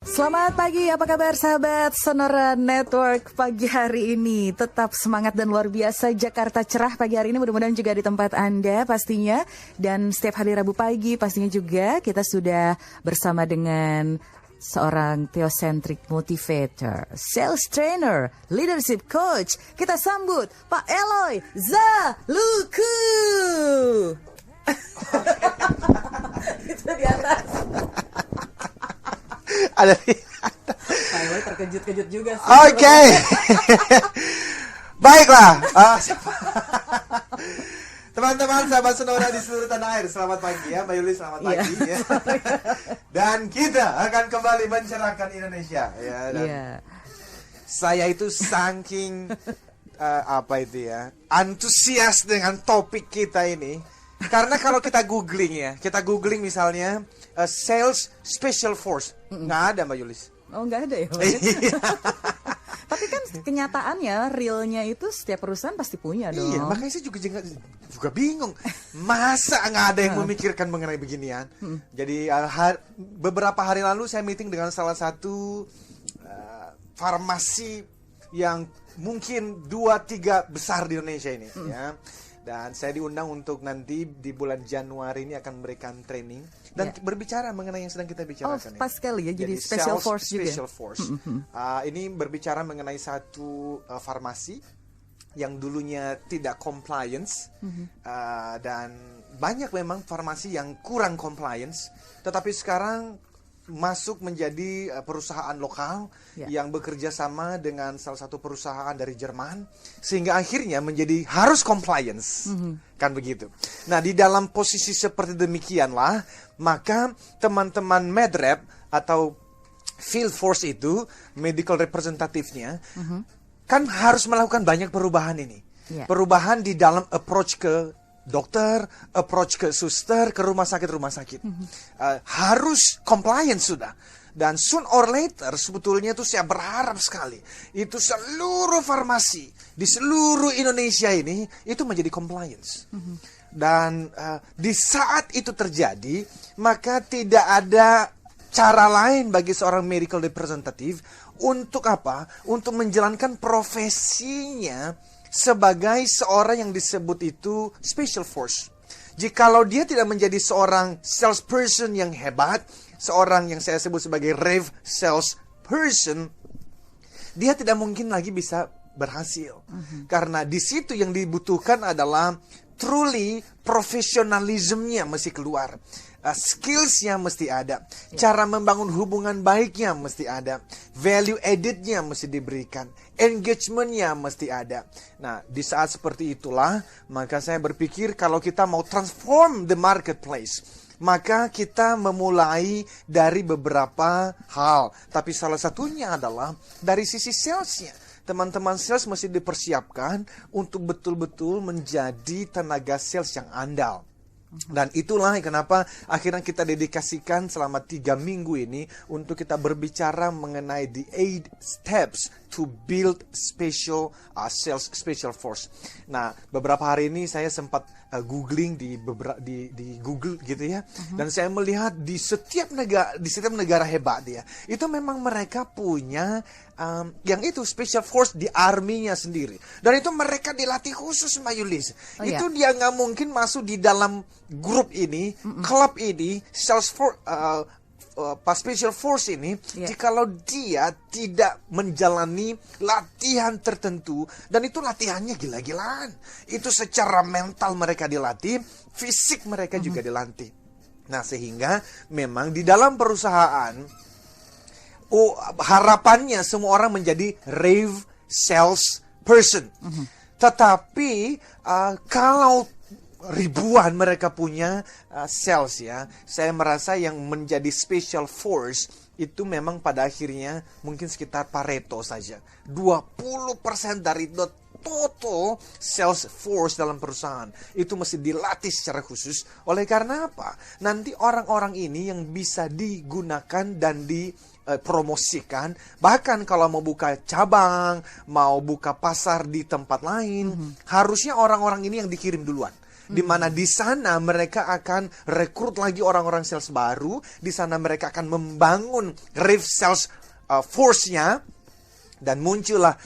Selamat pagi, apa kabar sahabat Sonora Network pagi hari ini? Tetap semangat dan luar biasa, Jakarta cerah pagi hari ini, mudah-mudahan juga di tempat Anda pastinya. Dan setiap hari Rabu pagi pastinya juga kita sudah bersama dengan seorang theocentric motivator, sales trainer, leadership coach. Kita sambut Pak Eloy Zaluku. Itu di atas. Ada di Pak Eloy terkejut-kejut juga sih. Oke. Baiklah. Teman-teman sahabat Sonora di seluruh tanah air, selamat pagi ya, Mbak Yuli, selamat pagi ya. Dan kita akan kembali mencerahkan Indonesia ya. Dan saya itu saking antusias dengan topik kita ini. Karena kalau kita googling misalnya sales special force, nggak ada Mbak Yulis. Oh, nggak ada ya? Tapi kan kenyataannya, realnya itu setiap perusahaan pasti punya dong. Iya, makanya saya juga bingung. Masa nggak ada yang memikirkan mengenai beginian? Jadi beberapa hari lalu saya meeting dengan salah satu farmasi yang mungkin 2-3 besar di Indonesia ini, ya. Dan saya diundang untuk nanti di bulan Januari ini akan memberikan training dan berbicara mengenai yang sedang kita bicarakan. Oh, pas sekali ya, jadi special force juga. Special force. Ini berbicara mengenai satu farmasi yang dulunya tidak compliance dan banyak memang farmasi yang kurang compliance, tetapi sekarang masuk menjadi perusahaan lokal yang bekerja sama dengan salah satu perusahaan dari Jerman, sehingga akhirnya menjadi harus compliance, kan begitu. Nah, di dalam posisi seperti demikianlah, maka teman-teman medrep atau field force itu, medical representative-nya, kan harus melakukan banyak perubahan ini. Perubahan di dalam approach ke dokter, approach ke suster, ke rumah sakit. Harus compliance sudah. Dan soon or later, sebetulnya itu saya berharap sekali, itu seluruh farmasi di seluruh Indonesia ini, itu menjadi compliance. Dan di saat itu terjadi, maka tidak ada cara lain bagi seorang medical representative untuk apa? Untuk menjalankan profesinya sebagai seorang yang disebut itu special force. Jikalau dia tidak menjadi seorang salesperson yang hebat, seorang yang saya sebut sebagai rave salesperson, dia tidak mungkin lagi bisa berhasil. Karena di situ yang dibutuhkan adalah truly profesionalismnya mesti keluar. Skillsnya mesti ada, cara membangun hubungan baiknya mesti ada, value addednya mesti diberikan, engagementnya mesti ada. Nah, di saat seperti itulah, maka saya berpikir kalau kita mau transform the marketplace, maka kita memulai dari beberapa hal. Tapi salah satunya adalah dari sisi salesnya. Teman-teman sales mesti dipersiapkan untuk betul-betul menjadi tenaga sales yang andal. Dan itulah kenapa akhirnya kita dedikasikan selama 3 minggu ini untuk kita berbicara mengenai the 8 steps to build sales special force. Nah, beberapa hari ini saya sempat googling di Google gitu ya, dan saya melihat di setiap negara hebat ya, itu memang mereka punya yang itu special force di army-nya sendiri, dan itu mereka dilatih khusus, Mbak Yulis. Itu dia nggak mungkin masuk di dalam grup ini, klub ini, special force ini, jikalau dia tidak menjalani latihan tertentu, dan itu latihannya gila-gilaan. Itu secara mental mereka dilatih, fisik mereka juga dilatih. Nah, sehingga memang di dalam perusahaan, harapannya semua orang menjadi rave sales person. Tetapi kalau ribuan mereka punya sales ya, saya merasa yang menjadi special force itu memang pada akhirnya mungkin sekitar Pareto saja. 20% dari total sales force dalam perusahaan itu mesti dilatih secara khusus. Oleh karena apa? Nanti orang-orang ini yang bisa digunakan dan dipromosikan, bahkan kalau mau buka cabang, mau buka pasar di tempat lain, harusnya orang-orang ini yang dikirim duluan. di mana di sana mereka akan rekrut lagi orang-orang sales baru, di sana mereka akan membangun Reef Sales Force-nya, dan muncullah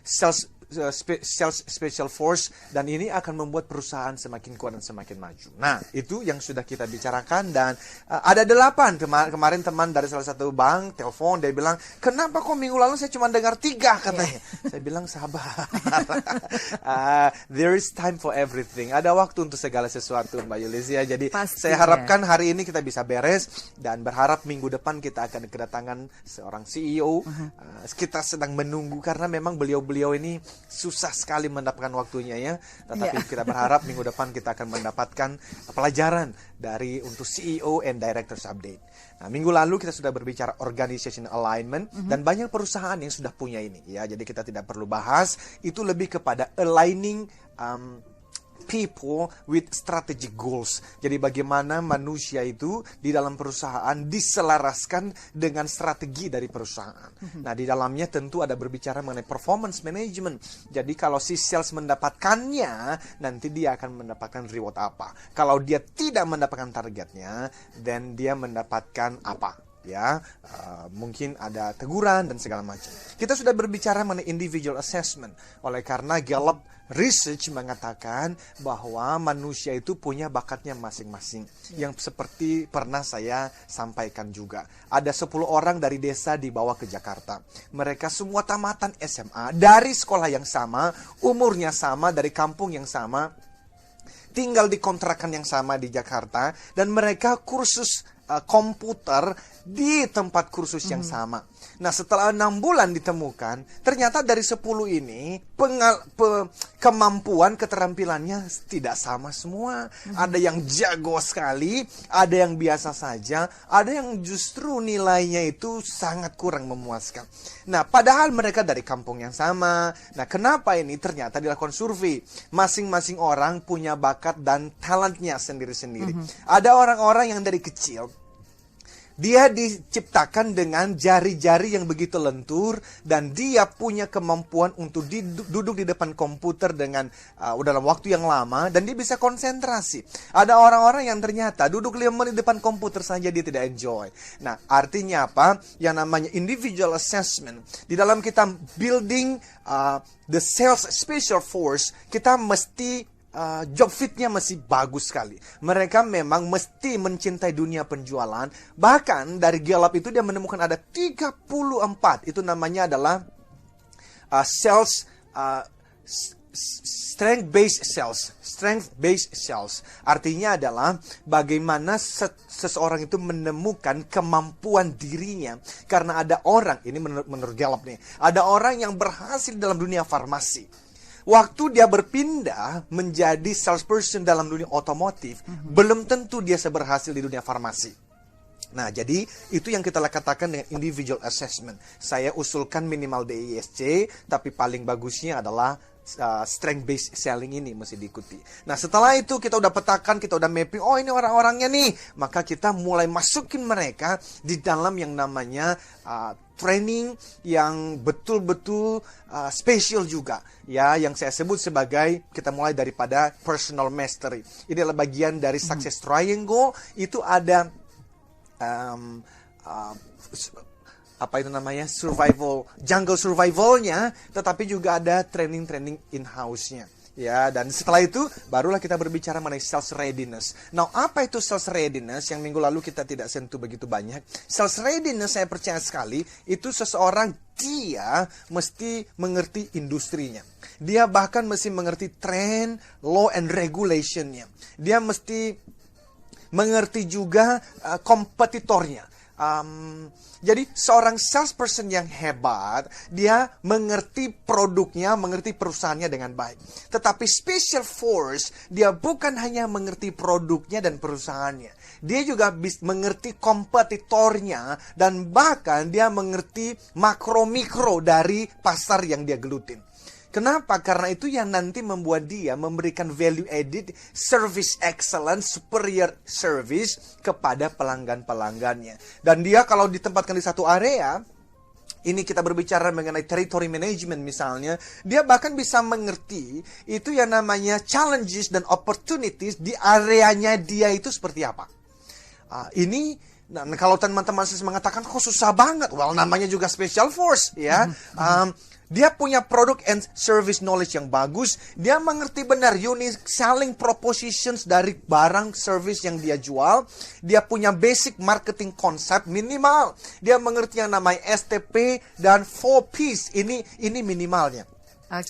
sales special force, dan ini akan membuat perusahaan semakin kuat dan semakin maju. Nah, itu yang sudah kita bicarakan, dan ada 8 kemarin teman dari salah satu bank telepon, dia bilang, kenapa kok minggu lalu saya cuma dengar 3 katanya. Saya bilang sabar. There is time for everything. Ada waktu untuk segala sesuatu, Mbak Yulisia. Jadi saya harapkan hari ini kita bisa beres, dan berharap minggu depan kita akan kedatangan seorang CEO. Kita sedang menunggu karena memang beliau-beliau ini susah sekali mendapatkan waktunya ya. Tetapi kita berharap minggu depan kita akan mendapatkan pelajaran untuk CEO and Directors Update. Nah, minggu lalu kita sudah berbicara organization alignment, dan banyak perusahaan yang sudah punya ini ya. Jadi kita tidak perlu bahas, itu lebih kepada aligning people with strategic goals. Jadi bagaimana manusia itu di dalam perusahaan diselaraskan dengan strategi dari perusahaan. Nah, di dalamnya tentu ada berbicara mengenai performance management. Jadi kalau si sales mendapatkannya, nanti dia akan mendapatkan reward apa. Kalau dia tidak mendapatkan targetnya, then dia mendapatkan apa? Ya, mungkin ada teguran dan segala macam. Kita sudah berbicara mengenai individual assessment. Oleh karena Gallup Research mengatakan bahwa manusia itu punya bakatnya masing-masing. Yang seperti pernah saya sampaikan juga. Ada 10 orang dari desa dibawa ke Jakarta. Mereka semua tamatan SMA, dari sekolah yang sama, umurnya sama, dari kampung yang sama, tinggal di kontrakan yang sama di Jakarta, dan mereka kursus komputer di tempat kursus yang sama. Nah, setelah 6 bulan ditemukan, ternyata dari 10 ini kemampuan keterampilannya tidak sama semua. Ada yang jago sekali, ada yang biasa saja, ada yang justru nilainya itu sangat kurang memuaskan. Nah, padahal mereka dari kampung yang sama. Nah, kenapa ini? Ternyata dilakukan survei. Masing-masing orang punya bakat dan talentnya sendiri-sendiri. Ada orang-orang yang dari kecil dia diciptakan dengan jari-jari yang begitu lentur, dan dia punya kemampuan untuk duduk di depan komputer dengan dalam waktu yang lama, dan dia bisa konsentrasi. Ada orang-orang yang ternyata duduk 5 menit di depan komputer saja dia tidak enjoy. Nah, artinya apa? Yang namanya individual assessment. Di dalam kita building the sales special force, kita mesti job fitnya masih bagus sekali. Mereka memang mesti mencintai dunia penjualan. Bahkan dari Gallup itu dia menemukan ada 34. Itu namanya adalah sales strength-based sales. Strength-based sales. Artinya adalah bagaimana seseorang itu menemukan kemampuan dirinya. Karena ada orang, ini menurut Gallup nih, ada orang yang berhasil dalam dunia farmasi. Waktu dia berpindah menjadi salesperson dalam dunia otomotif, belum tentu dia seberhasil di dunia farmasi. Nah, jadi itu yang kita katakan dengan individual assessment. Saya usulkan minimal DISC, tapi paling bagusnya adalah strength-based selling ini mesti diikuti. Nah, setelah itu kita udah petakan, kita udah mapping, oh ini orang-orangnya nih. Maka kita mulai masukin mereka di dalam yang namanya training yang betul-betul spesial juga. Ya, yang saya sebut sebagai, kita mulai daripada personal mastery. Ini adalah bagian dari success triangle. Itu ada apa itu namanya, jungle survivalnya, tetapi juga ada training in-house-nya. Ya, dan setelah itu barulah kita berbicara mengenai sales readiness. Nah, apa itu sales readiness yang minggu lalu kita tidak sentuh begitu banyak? Sales readiness, saya percaya sekali, itu seseorang dia mesti mengerti industrinya. Dia bahkan mesti mengerti trend, law and regulation-nya. Dia mesti mengerti juga kompetitornya. Jadi seorang salesperson yang hebat, dia mengerti produknya, mengerti perusahaannya dengan baik. Tetapi special force, dia bukan hanya mengerti produknya dan perusahaannya. Dia juga mengerti kompetitornya, dan bahkan dia mengerti makro-mikro dari pasar yang dia gelutin. Kenapa? Karena itu yang nanti membuat dia memberikan value added, service excellence, superior service kepada pelanggan-pelanggannya. Dan dia kalau ditempatkan di satu area, ini kita berbicara mengenai territory management misalnya, dia bahkan bisa mengerti itu yang namanya challenges dan opportunities di areanya dia itu seperti apa. Nah, kalau teman-teman mengatakan kok susah banget, well namanya juga special force ya. Dia punya product and service knowledge yang bagus. Dia mengerti benar unique selling propositions dari barang service yang dia jual. Dia punya basic marketing concept minimal. Dia mengerti yang namanya STP dan 4Ps. Ini minimalnya.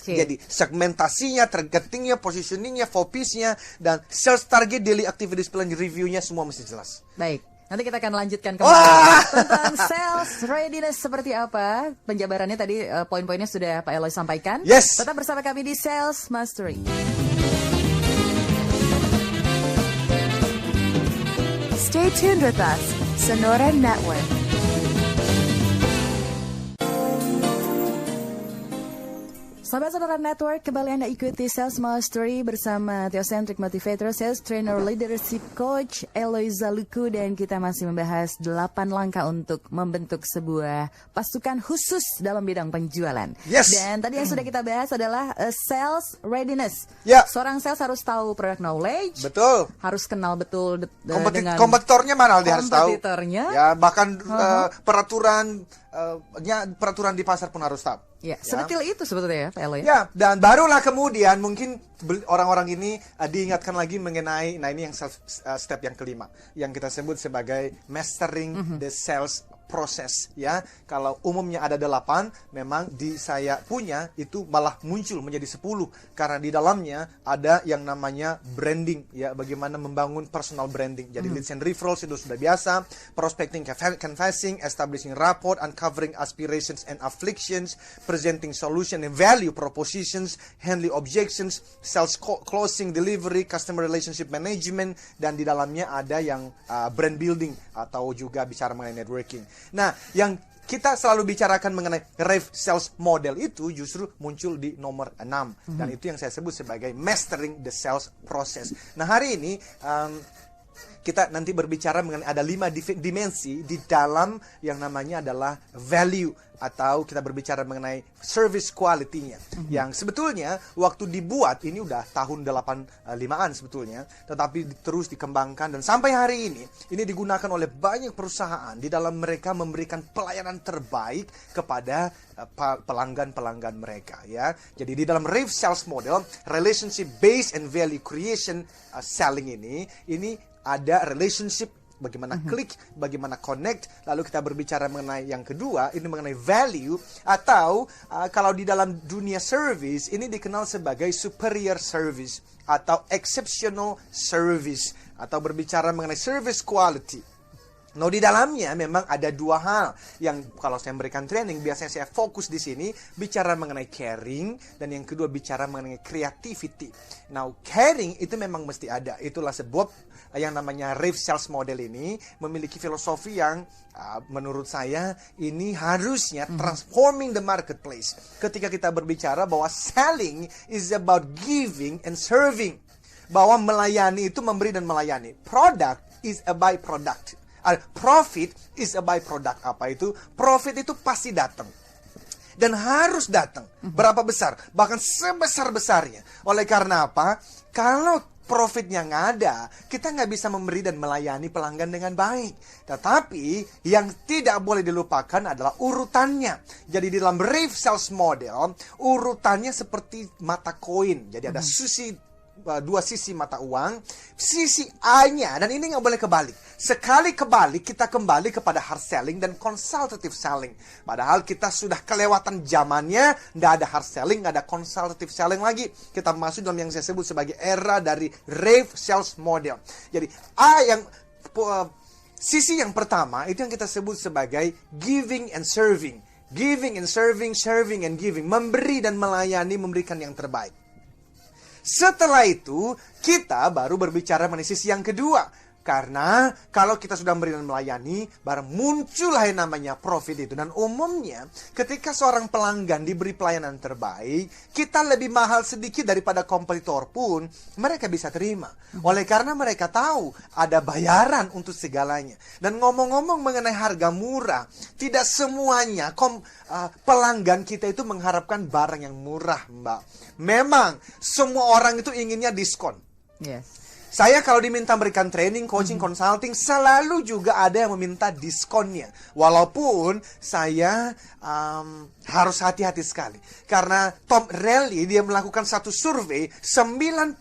Jadi segmentasinya, targetingnya, positioningnya, 4Ps-nya, dan sales target, daily activities plan, review-nya semua mesti jelas. Baik. Nanti kita akan lanjutkan kembali tentang sales readiness seperti apa. Penjabarannya tadi poin-poinnya sudah Pak Eloy sampaikan. Yes. Tetap bersama kami di Sales Mastery. Stay tuned with us, Sonora Network. Sahabat Sonora Network, kembali Anda ikuti Sales Mastery bersama Theocentric Motivator, Sales Trainer, Leadership Coach, Eloy Zaluku, dan kita masih membahas 8 langkah untuk membentuk sebuah pasukan khusus dalam bidang penjualan. Yes. Dan tadi yang sudah kita bahas adalah sales readiness. Ya. Seorang sales harus tahu product knowledge. Betul. Harus kenal betul dengan kompetitornya mana dia harus tahu. Kompetitornya. Ya, bahkan peraturan di pasar pun harus tahu. Ya, sedetil itu sebetulnya ya Pak Eloy. Ya, dan barulah kemudian mungkin orang-orang ini diingatkan lagi mengenai, nah ini yang step yang kelima, yang kita sebut sebagai mastering the sales proses ya. Kalau umumnya ada 8, memang di saya punya itu malah muncul menjadi 10 karena di dalamnya ada yang namanya branding ya, bagaimana membangun personal branding. Jadi leads and referrals itu sudah biasa, prospecting, canvassing, establishing rapport, uncovering aspirations and afflictions, presenting solution and value propositions, handling objections, sales closing, delivery, customer relationship management, dan di dalamnya ada yang brand building atau juga bicara mengenai networking. Nah, yang kita selalu bicarakan mengenai Rave Sales Model itu justru muncul di nomor 6. Dan itu yang saya sebut sebagai mastering the sales process. Nah, hari ini kita nanti berbicara mengenai ada 5 dimensi di dalam yang namanya adalah value, atau kita berbicara mengenai service quality-nya. Yang sebetulnya waktu dibuat ini udah tahun 85-an sebetulnya, tetapi terus dikembangkan dan sampai hari ini digunakan oleh banyak perusahaan di dalam mereka memberikan pelayanan terbaik kepada pelanggan-pelanggan mereka ya. Jadi di dalam Rave Sales Model, relationship based and value creation selling ini ada relationship, bagaimana klik, bagaimana connect. Lalu kita berbicara mengenai yang kedua, ini mengenai value, atau kalau di dalam dunia service ini dikenal sebagai superior service atau exceptional service, atau berbicara mengenai service quality. Nah, di dalamnya memang ada 2 hal yang kalau saya memberikan training biasanya saya fokus di sini, bicara mengenai caring, dan yang kedua bicara mengenai creativity. Nah, caring itu memang mesti ada. Itulah sebab yang namanya Rave Sales Model ini memiliki filosofi yang menurut saya ini harusnya transforming the marketplace. Ketika kita berbicara bahwa selling is about giving and serving, bahwa melayani itu memberi dan melayani. Product is a byproduct. Profit is a byproduct. Apa itu? Profit itu pasti datang. Dan harus datang. Berapa besar? Bahkan sebesar-besarnya. Oleh karena apa? Kalau profitnya nggak ada, kita nggak bisa memberi dan melayani pelanggan dengan baik. Tetapi yang tidak boleh dilupakan adalah urutannya. Jadi di dalam Rave Sales Model, urutannya seperti mata koin. Jadi ada dua sisi mata uang, sisi A-nya, dan ini nggak boleh kebalik. Sekali kebalik, kita kembali kepada hard selling dan consultative selling. Padahal kita sudah kelewatan zamannya, nggak ada hard selling, nggak ada consultative selling lagi. Kita masuk dalam yang saya sebut sebagai era dari Rave Sales Model. Jadi sisi yang pertama itu yang kita sebut sebagai giving and serving. Giving and serving, serving and giving. Memberi dan melayani, memberikan yang terbaik. Setelah itu, kita baru berbicara mengenai sisi yang kedua. Karena kalau kita sudah memberi dan melayani, baru muncullah yang namanya profit itu. Dan umumnya ketika seorang pelanggan diberi pelayanan terbaik, kita lebih mahal sedikit daripada kompetitor pun mereka bisa terima. Oleh karena mereka tahu ada bayaran untuk segalanya. Dan ngomong-ngomong mengenai harga murah, tidak semuanya pelanggan kita itu mengharapkan barang yang murah, Mbak. Memang semua orang itu inginnya diskon. Yes. Saya kalau diminta berikan training, coaching, consulting, selalu juga ada yang meminta diskonnya. Walaupun saya harus hati-hati sekali. Karena Tom Rally, dia melakukan satu survei, 90%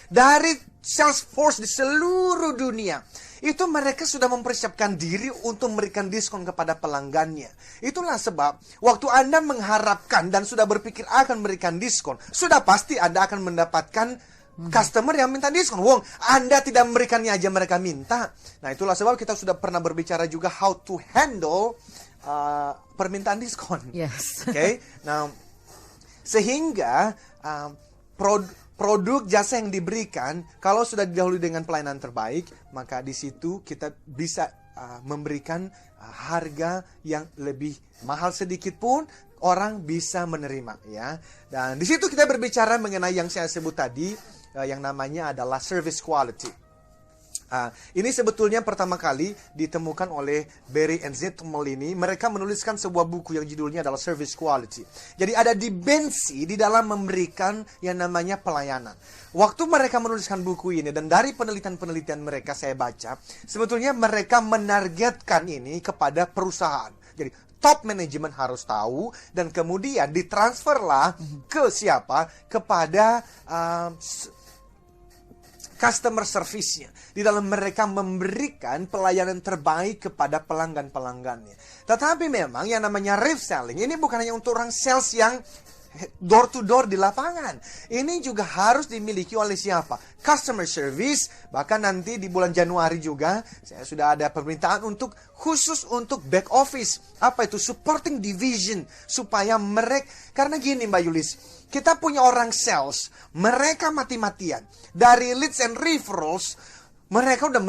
dari sales force di seluruh dunia, itu mereka sudah mempersiapkan diri untuk memberikan diskon kepada pelanggannya. Itulah sebab waktu Anda mengharapkan dan sudah berpikir akan memberikan diskon, sudah pasti Anda akan mendapatkan customer yang minta diskon. Wong, Anda tidak memberikannya aja mereka minta. Nah, itulah sebab kita sudah pernah berbicara juga how to handle permintaan diskon. Yes. Oke. Nah, sehingga produk jasa yang diberikan kalau sudah didahului dengan pelayanan terbaik, maka di situ kita bisa memberikan harga yang lebih mahal sedikit pun orang bisa menerima, ya. Dan di situ kita berbicara mengenai yang saya sebut tadi, yang namanya adalah service quality. Ini sebetulnya pertama kali ditemukan oleh Barry and Zetmel ini. Mereka menuliskan sebuah buku yang judulnya adalah Service Quality. Jadi ada dimensi di dalam memberikan yang namanya pelayanan. Waktu mereka menuliskan buku ini dan dari penelitian-penelitian mereka saya baca, sebetulnya mereka menargetkan ini kepada perusahaan. Jadi top manajemen harus tahu dan kemudian ditransferlah ke siapa? Kepada customer service-nya. Di dalam mereka memberikan pelayanan terbaik kepada pelanggan-pelanggannya. Tetapi memang yang namanya ref selling, ini bukan hanya untuk orang sales yang door to door di lapangan. Ini juga harus dimiliki oleh siapa? Customer service. Bahkan nanti di bulan Januari juga saya sudah ada permintaan untuk khusus untuk back office. Apa itu? Supporting division. Supaya mereka, karena gini Mbak Yulis, kita punya orang sales, mereka mati-matian. Dari leads and referrals, mereka udah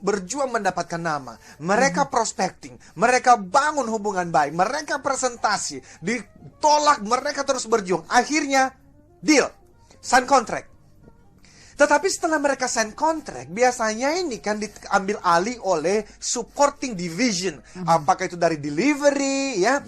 berjuang mendapatkan nama. Mereka prospecting. Mereka bangun hubungan baik. Mereka presentasi. Ditolak, mereka terus berjuang. Akhirnya, deal. Sign contract. Tetapi setelah mereka sign contract, biasanya ini kan diambil alih oleh supporting division. Apakah itu dari delivery, ya.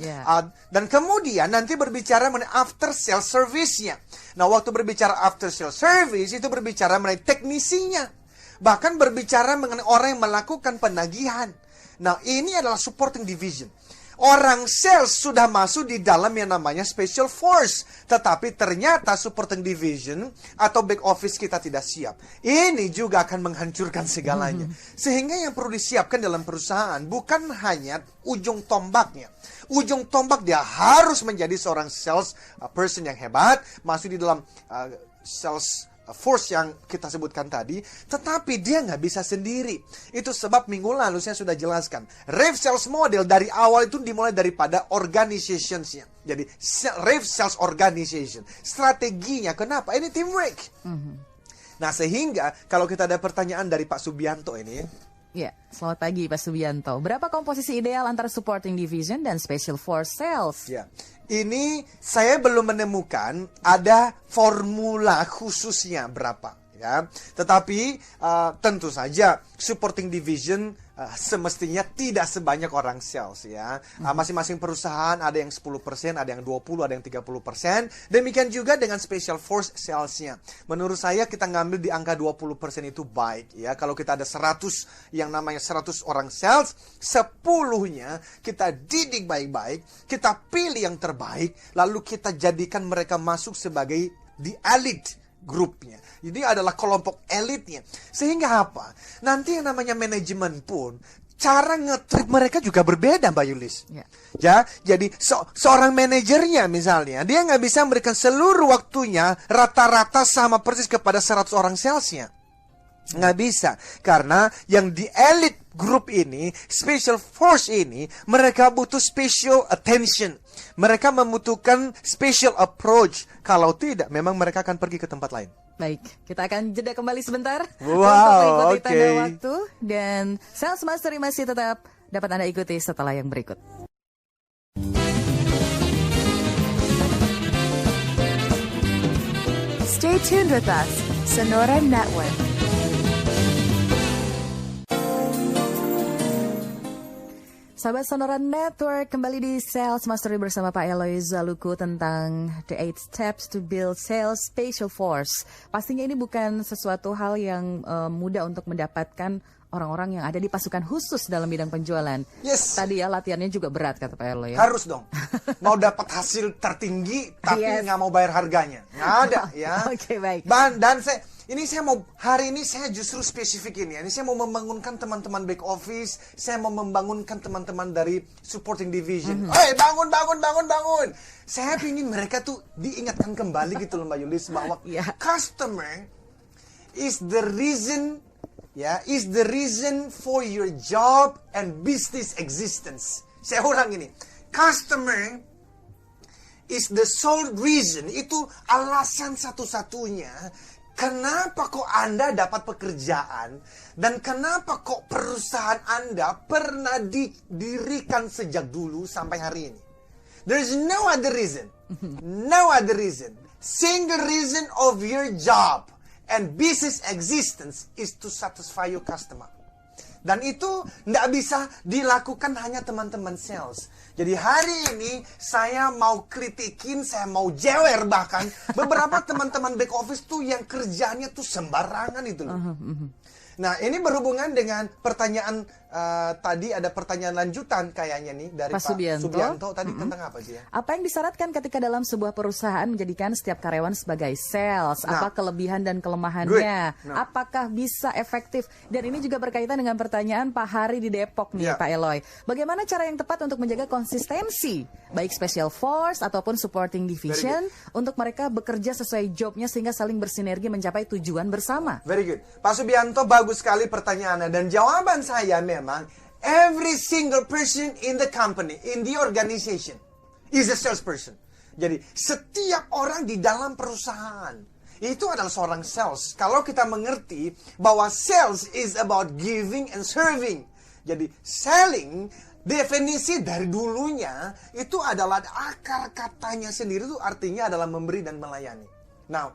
Dan kemudian nanti berbicara mengenai after sales service-nya. Nah, waktu berbicara after sales service, itu berbicara mengenai teknisinya. Bahkan berbicara mengenai orang yang melakukan penagihan. Nah, ini adalah supporting division. Orang sales sudah masuk di dalam yang namanya special force. Tetapi ternyata supporting division atau back office kita tidak siap. Ini juga akan menghancurkan segalanya. Sehingga yang perlu disiapkan dalam perusahaan bukan hanya ujung tombaknya. Ujung tombak dia harus menjadi seorang sales person yang hebat. Masuk di dalam sales force yang kita sebutkan tadi, tetapi dia nggak bisa sendiri. Itu sebab minggu lalu saya sudah jelaskan. Ref sales model dari awal itu dimulai daripada organizationsnya. Jadi ref sales organization. Strateginya kenapa? Ini teamwork. Nah, sehingga kalau kita ada pertanyaan dari Pak Subianto ini. Ya, selamat pagi Pak Subianto. Berapa komposisi ideal antara supporting division dan special force sales? Ya, ini saya belum menemukan ada formula khususnya berapa, ya. Tetapi tentu saja supporting division semestinya tidak sebanyak orang sales, ya. Masing-masing perusahaan ada yang 10%, ada yang 20%, ada yang 30%. Demikian juga dengan special force salesnya. Menurut saya kita ngambil di angka 20% itu baik, ya. Kalau kita ada 100 yang namanya 100 orang sales, 10-nya kita didik baik-baik, kita pilih yang terbaik, lalu kita jadikan mereka masuk sebagai the elite grupnya. Jadi adalah kelompok elitnya. Sehingga apa? Nanti yang namanya manajemen pun cara nge-treat mereka juga berbeda, Mbak Yulis. Ya, jadi seorang manajernya misalnya, dia nggak bisa memberikan seluruh waktunya rata-rata sama persis kepada 100 orang salesnya. Nggak bisa. Karena yang di elite group ini, special force ini, mereka butuh special attention. Mereka membutuhkan special approach. Kalau tidak, memang mereka akan pergi ke tempat lain. Baik, kita akan jeda kembali sebentar Wow, untuk mengikuti oke. tanda waktu. Dan Sales Mastery masih tetap dapat Anda ikuti setelah yang berikut. Stay tuned with us, Sonora Network. Sahabat Sonora Network, kembali di Sales Mastery bersama Pak Eloy Zaluku tentang The 8 Steps to Build Sales Special Force. Pastinya ini bukan sesuatu hal yang mudah untuk mendapatkan orang-orang yang ada di pasukan khusus dalam bidang penjualan. Yes. Tadi ya latihannya juga berat kata Pak Eloy ya. Harus dong. Mau dapat hasil tertinggi tapi Yes. nggak mau bayar harganya. Nggak ada ya. Oke, baik. Dan hari ini saya justru spesifik ini. Ini saya mau membangunkan teman-teman back office, saya mau membangunkan teman-teman dari supporting division. Bangun. Saya ingin mereka tuh diingatkan kembali gitu loh Mbak Yulis bahwa Iya. customer is the reason for your job and business existence. Saya ulang ini. Customer is the sole reason, itu alasan satu-satunya kenapa kok Anda dapat pekerjaan dan kenapa kok perusahaan Anda pernah didirikan sejak dulu sampai hari ini. There's no other reason. No other reason. Single reason of your job and business existence is to satisfy your customer. Dan itu tidak bisa dilakukan hanya teman-teman sales. Jadi hari ini saya mau kritikin, saya mau jewer bahkan beberapa teman-teman back office tuh yang kerjanya tuh sembarangan itu loh. Nah ini berhubungan dengan pertanyaan tadi, ada pertanyaan lanjutan kayaknya nih dari Pak Pak Subianto. Subianto tadi tentang apa sih ya? Apa yang disyaratkan ketika dalam sebuah perusahaan menjadikan setiap karyawan sebagai sales? Nah. Apa kelebihan dan kelemahannya? Good. Nah. Apakah bisa efektif? Dan ini juga berkaitan dengan pertanyaan Pak Hari di Depok nih, Ya. Pak Eloy. Bagaimana cara yang tepat untuk menjaga konsistensi, baik special force ataupun supporting division, untuk mereka bekerja sesuai jobnya sehingga saling bersinergi mencapai tujuan bersama? Very good. Pak Subianto, bagus sekali pertanyaannya. Dan jawaban saya memang, every single person in the company, in the organization, is a salesperson. Jadi, setiap orang di dalam perusahaan, itu adalah seorang sales. Kalau kita mengerti bahwa sales is about giving and serving. Jadi, selling, definisi dari dulunya, itu adalah akar katanya sendiri, itu artinya adalah memberi dan melayani. Now,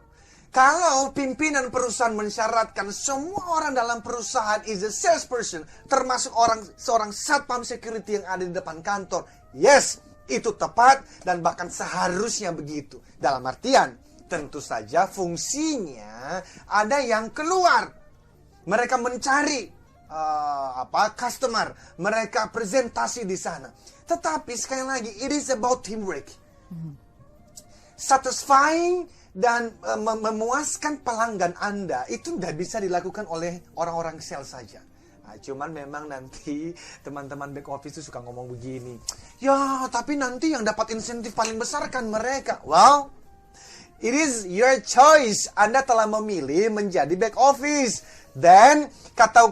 kalau pimpinan perusahaan mensyaratkan semua orang dalam perusahaan is a salesperson, termasuk seorang satpam security yang ada di depan kantor, yes, itu tepat dan bahkan seharusnya begitu. Dalam artian, tentu saja fungsinya ada yang keluar. Mereka mencari customer, mereka presentasi di sana. Tetapi sekali lagi, it is about teamwork. Satisfying dan memuaskan pelanggan Anda itu tidak bisa dilakukan oleh orang-orang sales saja. Nah, cuman memang nanti teman-teman back office itu suka ngomong begini. Ya, tapi nanti yang dapat insentif paling besar kan mereka. Well, it is your choice. Anda telah memilih menjadi back office. Dan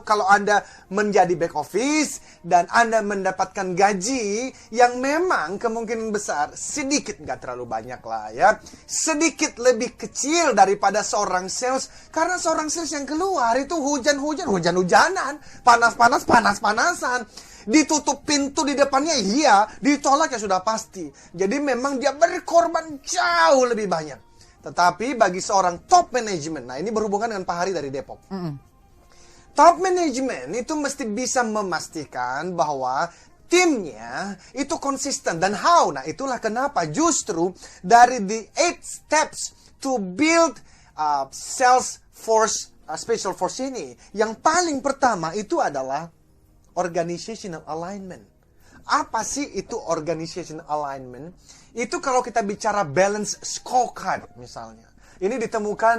kalau Anda menjadi back office dan Anda mendapatkan gaji yang memang kemungkinan besar sedikit, nggak terlalu banyak lah ya, sedikit lebih kecil daripada seorang sales, karena seorang sales yang keluar itu hujan-hujanan, panas-panasan, ditutup pintu di depannya, iya, ditolak ya sudah pasti. Jadi memang dia berkorban jauh lebih banyak. Tetapi bagi seorang top management, nah ini berhubungan dengan Pak Hari dari Depok. Top management itu mesti bisa memastikan bahwa timnya itu konsisten. Dan how? Nah itulah kenapa justru dari the 8 steps to build sales force, special force ini, yang paling pertama itu adalah organizational alignment. Apa sih itu organizational alignment? Itu kalau kita bicara balance scorecard misalnya. Ini ditemukan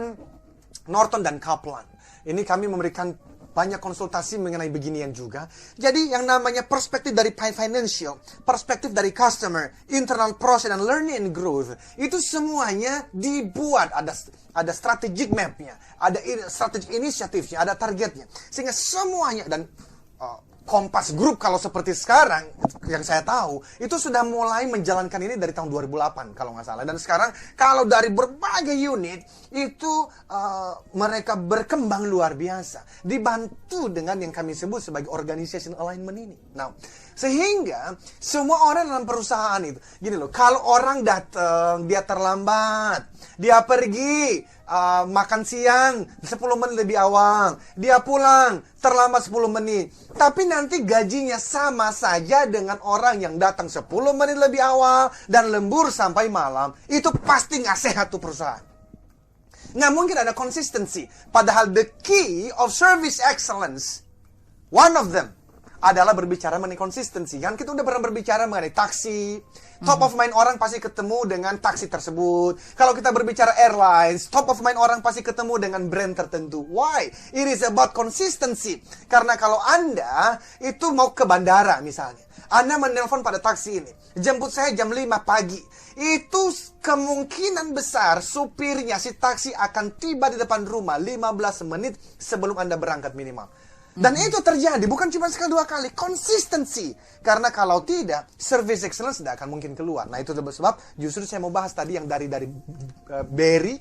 Norton dan Kaplan. Ini kami memberikan banyak konsultasi mengenai beginian juga. Jadi yang namanya perspektif dari financial, perspektif dari customer, internal process dan learning and growth, itu semuanya dibuat, ada strategic mapnya, ada strategic initiative-nya, ada targetnya. Sehingga semuanya, dan Kompas Group kalau seperti sekarang yang saya tahu itu sudah mulai menjalankan ini dari tahun 2008 kalau nggak salah. Dan sekarang kalau dari berbagai unit itu mereka berkembang luar biasa, dibantu dengan yang kami sebut sebagai organization alignment ini. Nah, sehingga semua orang dalam perusahaan itu gini loh, kalau orang datang dia terlambat, dia pergi makan siang 10 menit lebih awal, dia pulang terlambat 10 menit, tapi nanti gajinya sama saja dengan orang yang datang 10 menit lebih awal dan lembur sampai malam, itu pasti nggak sehat tuh perusahaan. Nggak mungkin ada konsistensi. Padahal the key of service excellence, one of them adalah berbicara mengenai konsistensi. Kan kita udah pernah berbicara mengenai taksi. Top of mind orang pasti ketemu dengan taksi tersebut. Kalau kita berbicara airlines, top of mind orang pasti ketemu dengan brand tertentu. Why? It is about consistency. Karena kalau Anda itu mau ke bandara misalnya, Anda menelpon pada taksi ini, jemput saya jam 5 pagi. Itu kemungkinan besar supirnya si taksi akan tiba di depan rumah 15 menit sebelum Anda berangkat minimal. Dan itu terjadi, bukan cuma sekali 2 kali, konsistensi. Karena kalau tidak, service excellence tidak akan mungkin keluar. Nah, itu sebab justru saya mau bahas tadi yang dari Barry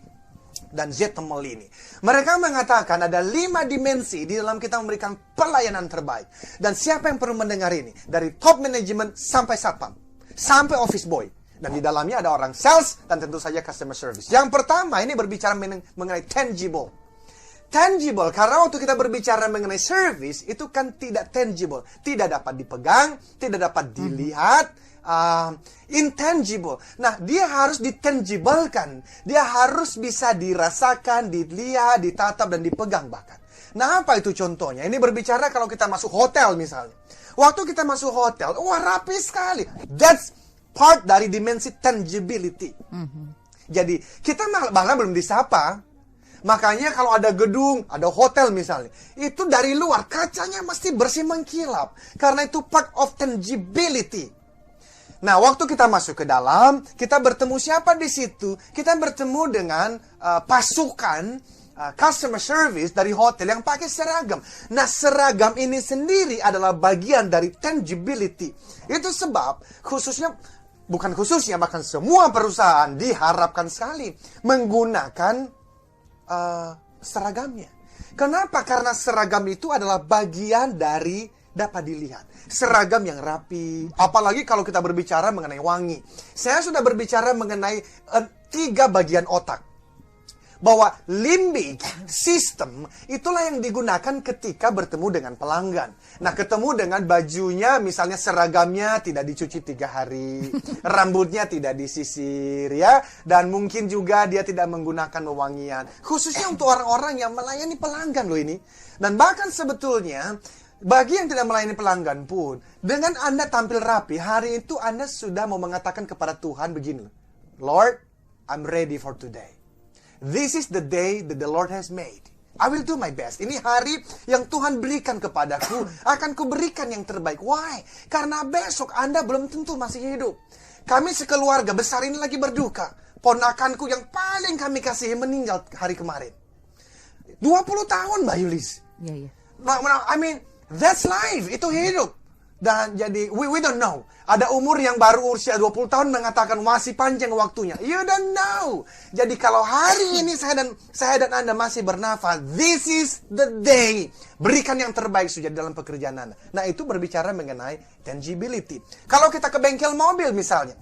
dan Zettmel ini. Mereka mengatakan ada 5 dimensi di dalam kita memberikan pelayanan terbaik. Dan siapa yang perlu mendengar ini? Dari top management sampai satpam, sampai office boy. Dan di dalamnya ada orang sales dan tentu saja customer service. Yang pertama, ini berbicara mengenai tangible. Tangible, karena waktu kita berbicara mengenai service, itu kan tidak tangible. Tidak dapat dipegang, tidak dapat dilihat, intangible. Nah, dia harus ditangiblekan. Dia harus bisa dirasakan, dilihat, ditatap, dan dipegang bahkan. Nah, apa itu contohnya? Ini berbicara kalau kita masuk hotel misalnya. Waktu kita masuk hotel, wah rapi sekali. That's part dari dimensi tangibility. Jadi, kita malah belum disapa. Makanya kalau ada gedung, ada hotel misalnya, itu dari luar kacanya mesti bersih mengkilap. Karena itu part of tangibility. Nah, waktu kita masuk ke dalam, kita bertemu siapa di situ? Kita bertemu dengan pasukan customer service dari hotel yang pakai seragam. Nah, seragam ini sendiri adalah bagian dari tangibility. Itu sebab bukan khususnya, bahkan semua perusahaan diharapkan sekali menggunakan seragamnya. Kenapa? Karena seragam itu adalah bagian dari dapat dilihat. Seragam yang rapi. Apalagi kalau kita berbicara mengenai wangi. Saya sudah berbicara mengenai 3 bagian otak. Bahwa limbic system itulah yang digunakan ketika bertemu dengan pelanggan. Nah, ketemu dengan bajunya, misalnya seragamnya tidak dicuci 3 hari, rambutnya tidak disisir, ya, dan mungkin juga dia tidak menggunakan wewangian. Khususnya untuk orang-orang yang melayani pelanggan loh ini. Dan bahkan sebetulnya bagi yang tidak melayani pelanggan pun, dengan Anda tampil rapi, hari itu Anda sudah mau mengatakan kepada Tuhan begini, Lord, I'm ready for today. This is the day that the Lord has made. I will do my best. Ini hari yang Tuhan berikan kepadaku. Akan kuberikan yang terbaik. Why? Karena besok Anda belum tentu masih hidup. Kami sekeluarga besar ini lagi berduka. Ponakanku yang paling kami kasihi meninggal hari kemarin. 20 tahun, Mbak Yulis. Iya. I mean, that's life. Itu hidup. Dan jadi, we don't know. Ada umur yang baru usia 20 tahun mengatakan masih panjang waktunya. You don't know. Jadi kalau hari ini saya dan Anda masih bernafas, this is the day. Berikan yang terbaik saja dalam pekerjaan Anda. Nah, itu berbicara mengenai tangibility. Kalau kita ke bengkel mobil misalnya.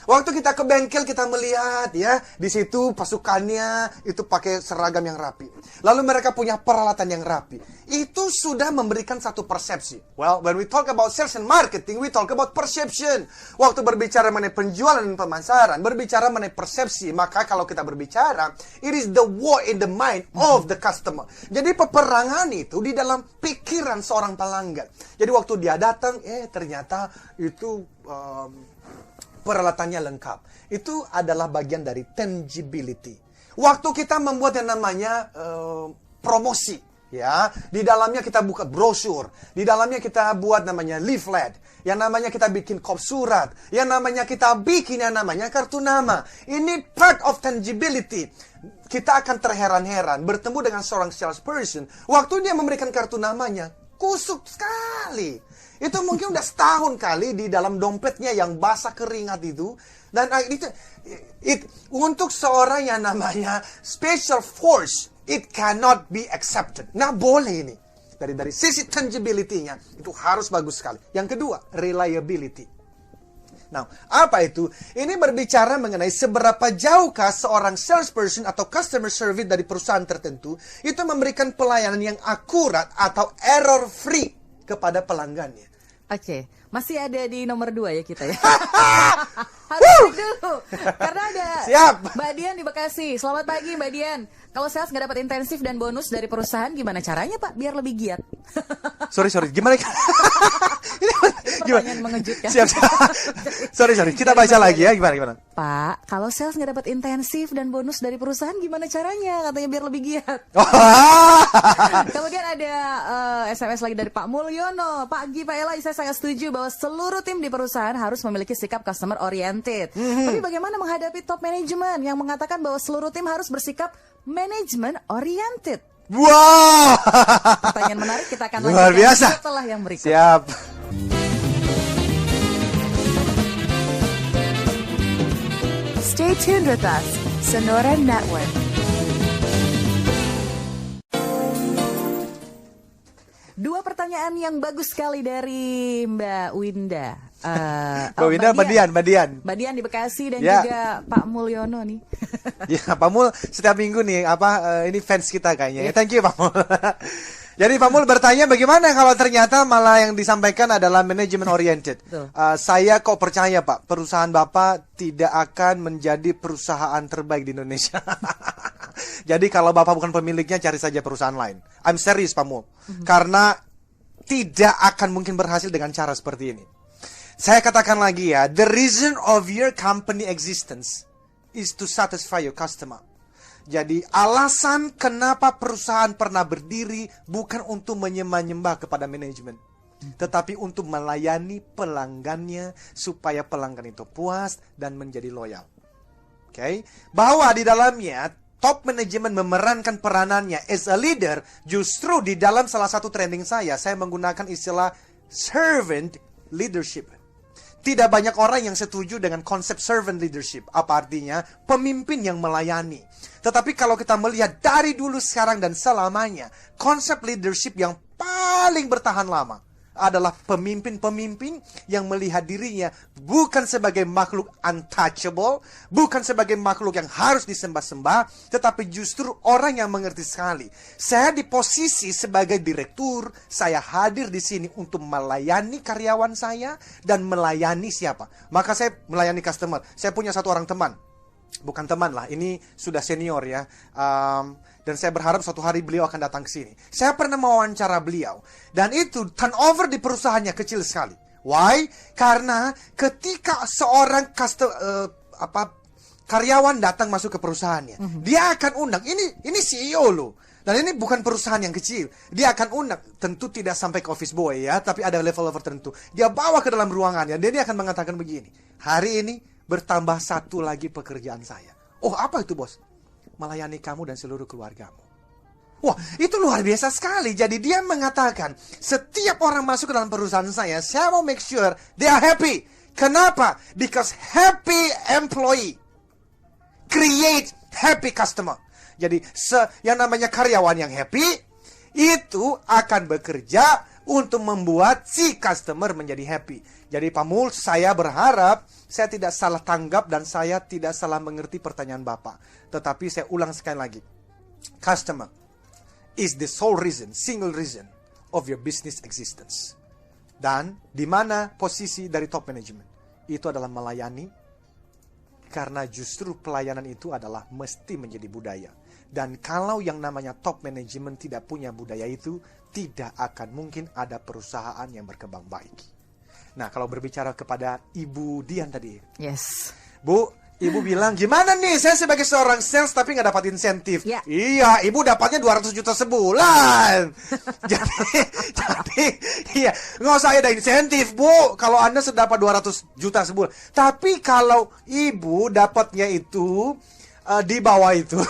Waktu kita ke bengkel, kita melihat ya, di situ pasukannya itu pakai seragam yang rapi. Lalu mereka punya peralatan yang rapi. Itu sudah memberikan satu persepsi. Well, when we talk about sales and marketing, we talk about perception. Waktu berbicara mengenai penjualan dan pemasaran, berbicara mengenai persepsi. Maka kalau kita berbicara, it is the war in the mind of the customer. Jadi peperangan itu di dalam pikiran seorang pelanggan. Jadi waktu dia datang, ternyata itu peralatannya lengkap. Itu adalah bagian dari tangibility. Waktu kita membuat yang namanya promosi, ya, di dalamnya kita buka brosur, di dalamnya kita buat namanya leaflet, yang namanya kita bikin kop surat, yang namanya kita bikin yang namanya kartu nama. Ini part of tangibility. Kita akan terheran-heran bertemu dengan seorang salesperson. Waktu dia memberikan kartu namanya, kusut sekali. Itu mungkin udah setahun kali di dalam dompetnya yang basah keringat itu. Dan untuk seorang yang namanya special force, it cannot be accepted. Nah, boleh ini. Dari sisi tangibility-nya, itu harus bagus sekali. Yang kedua, reliability. Nah, apa itu? Ini berbicara mengenai seberapa jauhkah seorang salesperson atau customer service dari perusahaan tertentu itu memberikan pelayanan yang akurat atau error free kepada pelanggannya. Oke, masih ada di nomor 2 ya kita ya. Harus break dulu. Karena ada Siap. Mbak Dian di Bekasi. Selamat pagi Mbak Dian. Kalau sales nggak dapat intensif dan bonus dari perusahaan, gimana caranya Pak biar lebih giat? Sorry, gimana? Pertanyaan mengejutkan. Siap. Sorry, kita baca lagi ya, gimana? Pak, kalau sales nggak dapat intensif dan bonus dari perusahaan, gimana caranya? Katanya biar lebih giat. Kemudian ada SMS lagi dari Pak Mulyono. Pagi Pak Ella, saya sangat setuju bahwa seluruh tim di perusahahan harus memiliki sikap customer oriented. Tapi bagaimana menghadapi top management yang mengatakan bahwa seluruh tim harus bersikap management oriented? Wow. Pertanyaan menarik, kita akan Luar lanjutkan biasa. setelah yang berikut. Siap. Stay tuned with us, Sonora Network. Dua pertanyaan yang bagus sekali dari Mbak Winda. Mbak Winda, Mbak Dian. Mbak Dian di Bekasi dan Ya. juga Pak Mulyono nih. Ya, Pak Mul setiap minggu nih ini fans kita kayaknya. Thank you Pak Mul. Jadi Pak Mul bertanya bagaimana kalau ternyata malah yang disampaikan adalah manajemen oriented. Saya kok percaya Pak, perusahaan Bapak tidak akan menjadi perusahaan terbaik di Indonesia. Jadi kalau Bapak bukan pemiliknya, cari saja perusahaan lain. I'm serious Pak Mul. Karena tidak akan mungkin berhasil dengan cara seperti ini. Saya katakan lagi ya, the reason of your company existence is to satisfy your customer. Jadi alasan kenapa perusahaan pernah berdiri bukan untuk menyembah-nyembah kepada manajemen, tetapi untuk melayani pelanggannya supaya pelanggan itu puas dan menjadi loyal. Oke, bahwa di dalamnya top manajemen memerankan peranannya as a leader. Justru di dalam salah satu training saya menggunakan istilah servant leadership. Tidak banyak orang yang setuju dengan konsep servant leadership. Apa artinya? Pemimpin yang melayani. Tetapi kalau kita melihat dari dulu, sekarang, dan selamanya, konsep leadership yang paling bertahan lama adalah pemimpin-pemimpin yang melihat dirinya bukan sebagai makhluk untouchable, bukan sebagai makhluk yang harus disembah-sembah, tetapi justru orang yang mengerti sekali. Saya di posisi sebagai direktur, saya hadir di sini untuk melayani karyawan saya dan melayani siapa? Maka saya melayani customer. Saya punya satu orang teman. Bukan teman lah, ini sudah senior ya. Dan saya berharap suatu hari beliau akan datang ke sini. Saya pernah mewawancara beliau. Dan itu turnover di perusahaannya kecil sekali. Why? Karena ketika seorang karyawan datang masuk ke perusahaannya, dia akan undang. Ini CEO loh. Dan ini bukan perusahaan yang kecil. Dia akan undang. Tentu tidak sampai ke office boy ya, tapi ada level-level tertentu. Dia bawa ke dalam ruangannya. Dan dia akan mengatakan begini. Hari ini bertambah satu lagi pekerjaan saya. Oh, apa itu bos? Melayani kamu dan seluruh keluargamu. Wah, itu luar biasa sekali. Jadi dia mengatakan, setiap orang masuk ke dalam perusahaan saya mau make sure they are happy. Kenapa? Because happy employee create happy customer. Jadi yang namanya karyawan yang happy itu akan bekerja untuk membuat si customer menjadi happy. Jadi Pak Mul, saya berharap saya tidak salah tanggap dan saya tidak salah mengerti pertanyaan Bapak. Tetapi saya ulang sekali lagi. Customer is the sole reason, single reason of your business existence. Dan di mana posisi dari top management? Itu adalah melayani, karena justru pelayanan itu adalah mesti menjadi budaya. Dan kalau yang namanya top management tidak punya budaya itu, tidak akan mungkin ada perusahaan yang berkembang baik. Nah, kalau berbicara kepada Ibu Dian tadi. Yes. Bu, Ibu bilang, gimana nih saya sebagai seorang sales tapi nggak dapat insentif? Ya. Iya, Ibu dapatnya 200 juta sebulan. jadi, iya, nggak usah ada insentif, Bu. Kalau Anda sudah dapat 200 juta sebulan. Tapi kalau Ibu dapatnya itu di bawah itu.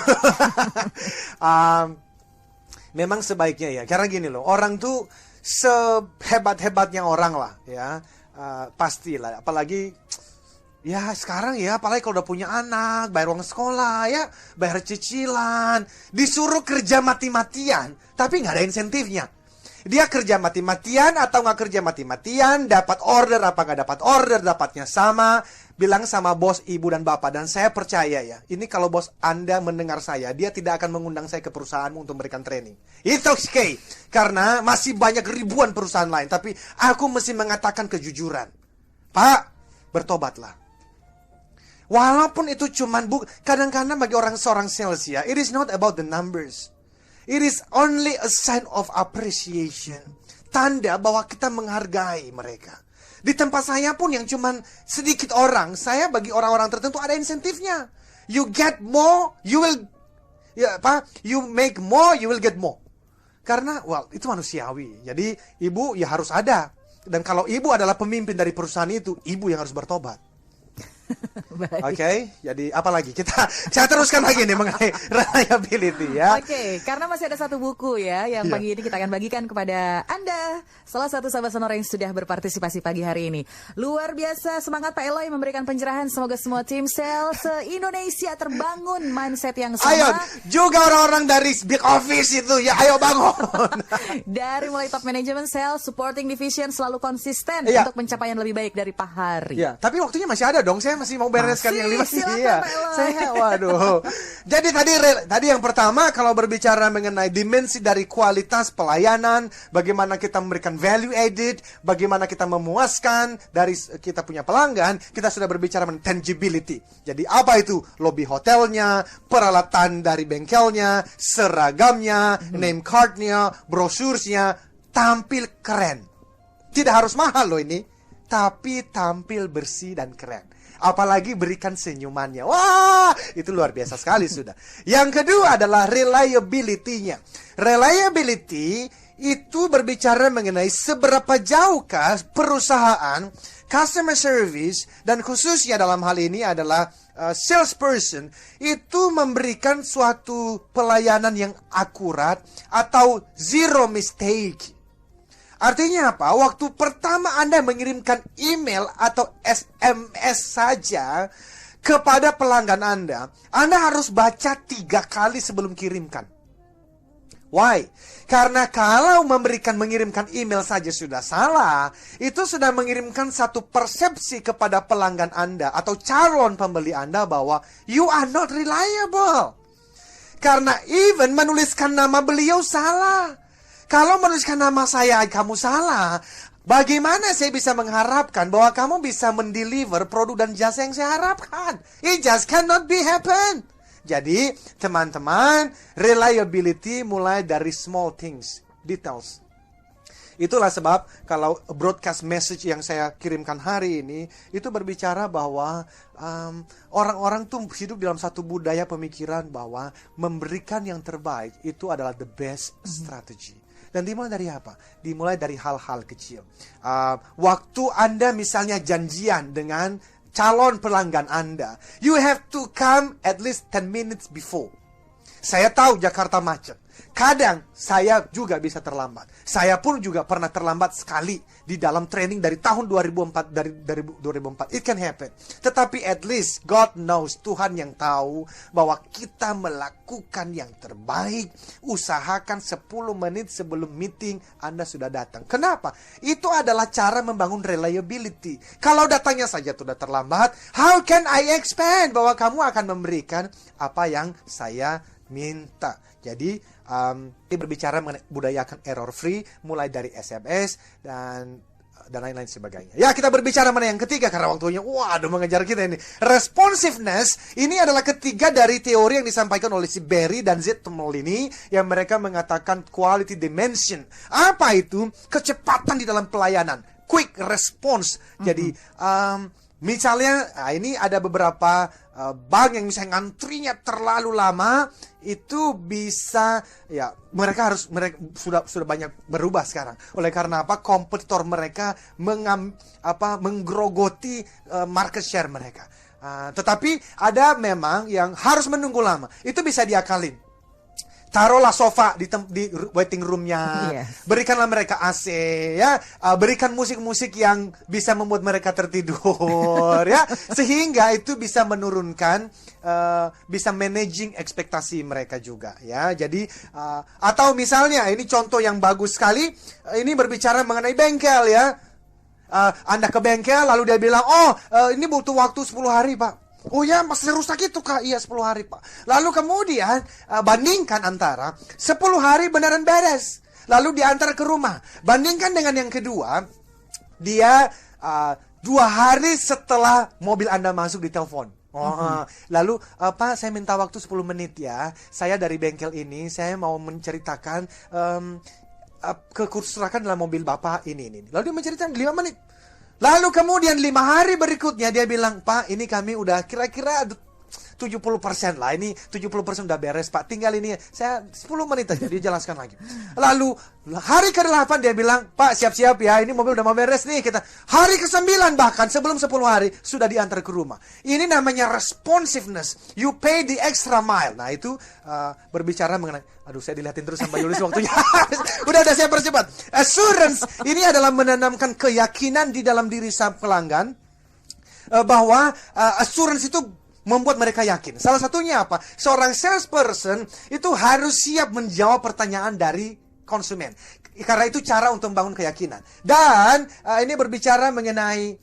Memang sebaiknya ya. Karena gini loh, orang tuh sehebat-hebatnya orang lah ya. Pastilah, apalagi ya sekarang ya, apalagi kalau udah punya anak, bayar uang sekolah ya, bayar cicilan, disuruh kerja mati-matian, tapi nggak ada insentifnya. Dia kerja mati-matian atau nggak kerja mati-matian, dapat order apa nggak dapat order, dapatnya sama, bilang sama bos, ibu dan bapak. Dan saya percaya ya, ini kalau bos Anda mendengar saya, dia tidak akan mengundang saya ke perusahaanmu untuk memberikan training. It's okay, karena masih banyak ribuan perusahaan lain, tapi aku mesti mengatakan kejujuran. Pak, bertobatlah. Walaupun itu cuman kadang-kadang bagi seorang sales ya, it is not about the numbers. It is only a sign of appreciation. Tanda bahwa kita menghargai mereka. Di tempat saya pun yang cuman sedikit orang, saya bagi orang-orang tertentu ada insentifnya. You get more, you will you make more, you will get more. Karena itu manusiawi. Jadi ibu ya harus ada. Dan kalau ibu adalah pemimpin dari perusahaan itu, ibu yang harus bertobat. Oke, jadi apa lagi? Saya teruskan lagi nih mengenai reliability ya. Oke, karena masih ada satu buku ya yang pagi ini kita akan bagikan kepada Anda, salah satu sahabat Sonora yang sudah berpartisipasi pagi hari ini. Luar biasa semangat Pak Eloy memberikan pencerahan. Semoga semua tim sales se-Indonesia terbangun mindset yang sama. Ayo, juga orang-orang dari big office itu ya, ayo bangun. Dari mulai top management, sales, supporting division selalu konsisten untuk pencapaian lebih baik dari Pak Hari. Ya, tapi waktunya masih ada dong. Saya masih mau bereskan yang 5. Iya. Waduh. Jadi tadi yang pertama, kalau berbicara mengenai dimensi dari kualitas pelayanan, bagaimana kita memberikan value added, bagaimana kita memuaskan dari kita punya pelanggan, kita sudah berbicara mengenai tangibility. Jadi apa itu? Lobby hotelnya, peralatan dari bengkelnya, seragamnya, name cardnya, brosurnya, tampil keren. Tidak harus mahal loh ini, tapi tampil bersih dan keren. Apalagi berikan senyumannya. Wah, itu luar biasa sekali sudah. Yang kedua adalah reliability-nya. Reliability itu berbicara mengenai seberapa jauhkah perusahaan, customer service, dan khususnya dalam hal ini adalah salesperson, itu memberikan suatu pelayanan yang akurat atau zero mistake. Artinya apa? Waktu pertama Anda mengirimkan email atau SMS saja kepada pelanggan Anda harus baca 3 kali sebelum kirimkan. Why? Karena kalau mengirimkan email saja sudah salah, itu sudah mengirimkan satu persepsi kepada pelanggan Anda atau calon pembeli Anda bahwa you are not reliable. Karena even menuliskan nama beliau salah. Kalau menuliskan nama saya, kamu salah. Bagaimana saya bisa mengharapkan bahwa kamu bisa mendeliver produk dan jasa yang saya harapkan? It just cannot be happen. Jadi, teman-teman, reliability mulai dari small things, details. Itulah sebab kalau broadcast message yang saya kirimkan hari ini, itu berbicara bahwa orang-orang tuh hidup dalam satu budaya pemikiran bahwa memberikan yang terbaik itu adalah the best strategy. Dan dimulai dari apa? Dimulai dari hal-hal kecil. Waktu Anda misalnya janjian dengan calon pelanggan Anda, you have to come at least 10 minutes before. Saya tahu Jakarta macet. Kadang saya juga bisa terlambat. Saya pun juga pernah terlambat sekali di dalam training dari tahun 2004. Dari 2004. It can happen. Tetapi at least God knows, Tuhan yang tahu bahwa kita melakukan yang terbaik. Usahakan 10 menit sebelum meeting Anda sudah datang. Kenapa? Itu adalah cara membangun reliability. Kalau datangnya saja sudah terlambat, how can I expect bahwa kamu akan memberikan apa yang saya minta? Jadi ini berbicara mengenai budayakan error free, mulai dari SMS dan lain-lain sebagainya. Ya, kita berbicara mengenai yang ketiga karena waktunya waduh mengejar kita ini. Responsiveness ini adalah ketiga dari teori yang disampaikan oleh si Barry dan Z Tomolini yang mereka mengatakan quality dimension. Apa itu? Kecepatan di dalam pelayanan, quick response. Jadi misalnya ini ada beberapa bank yang misalnya ngantrinya terlalu lama, itu bisa ya mereka sudah banyak berubah sekarang. Oleh karena apa? Kompetitor mereka menggerogoti market share mereka. Tetapi ada memang yang harus menunggu lama. Itu bisa diakalin. taruhlah sofa di waiting roomnya, Yes. berikanlah mereka AC, ya, berikan musik-musik yang bisa membuat mereka tertidur, ya, sehingga itu bisa menurunkan, bisa managing ekspektasi mereka juga, ya. Jadi atau misalnya ini contoh yang bagus sekali, ini berbicara mengenai bengkel, ya. Anda ke bengkel lalu dia bilang, ini butuh waktu 10 hari Pak. Oh ya, masih rusak itu Kak. Iya, 10 hari Pak. Lalu kemudian bandingkan antara 10 hari beneran beres, lalu diantar ke rumah. Bandingkan dengan yang kedua, dia 2 hari setelah mobil Anda masuk di telepon. Lalu Pak, saya minta waktu 10 menit ya. Saya dari bengkel ini, saya mau menceritakan kerusakan dalam mobil Bapak ini. Lalu dia menceritakan 5 menit. Lalu kemudian 5 hari berikutnya dia bilang, Pak, ini kami udah kira-kira 70% lah. Ini 70% udah beres Pak. Tinggal ini, saya 10 menit aja. Dia jelaskan lagi. Lalu hari ke-8 dia bilang, Pak, siap-siap ya. Ini mobil udah mau beres nih. Kita hari ke-9 bahkan sebelum 10 hari sudah diantar ke rumah. Ini namanya responsiveness. You pay the extra mile. Nah itu berbicara mengenai, aduh saya dilihatin terus sama Yulis waktunya. udah saya percepat. Assurance ini adalah menanamkan keyakinan di dalam diri sang pelanggan bahwa assurance itu membuat mereka yakin. Salah satunya apa? Seorang salesperson itu harus siap menjawab pertanyaan dari konsumen. Karena itu cara untuk membangun keyakinan. Dan ini berbicara mengenai,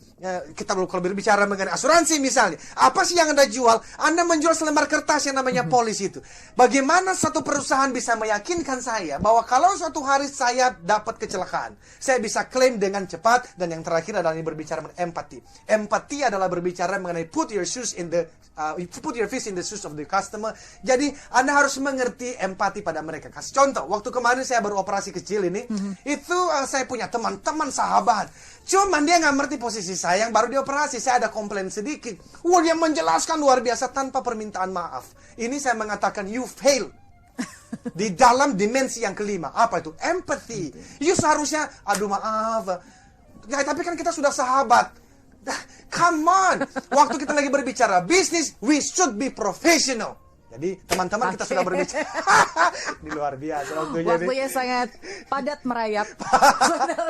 kita kalau berbicara mengenai asuransi misalnya. Apa sih yang Anda jual? Anda menjual selembar kertas yang namanya polis itu. Bagaimana satu perusahaan bisa meyakinkan saya bahwa kalau suatu hari saya dapat kecelakaan, saya bisa klaim dengan cepat. Dan yang terakhir adalah ini berbicara mengenai empati. Empati adalah berbicara mengenai put your fish in the shoes of the customer. Jadi Anda harus mengerti empati pada mereka. Kasih contoh, waktu kemarin saya baru operasi kecil ini, itu saya punya teman sahabat. Cuman dia nggak ngerti posisi saya yang baru dioperasi. Saya ada komplain sedikit. Wah, dia menjelaskan luar biasa tanpa permintaan maaf. Ini saya mengatakan you fail. Di dalam dimensi yang kelima. Apa itu? Empathy. You seharusnya, aduh maaf. Ya, tapi kan kita sudah sahabat. Come on. Waktu kita lagi berbicara bisnis, we should be professional. Jadi teman-teman kita sudah berbicara. Ini luar biasa Waktunya sangat padat merayap.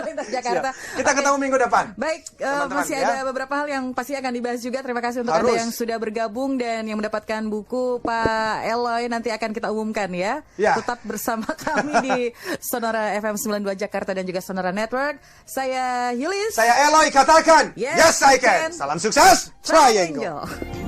Lintas Jakarta. Kita ketemu minggu depan. Baik, Teman-teman, masih ada beberapa hal yang pasti akan dibahas juga. Terima kasih untuk Harus. Anda yang sudah bergabung dan yang mendapatkan buku Pak Eloy. Nanti akan kita umumkan ya. Ya. Tetap bersama kami di Sonora FM 92 Jakarta dan juga Sonora Network. Saya Yulis. Saya Eloy, katakan Yes, yes I I can. can. Salam sukses. Triangle. Triangle.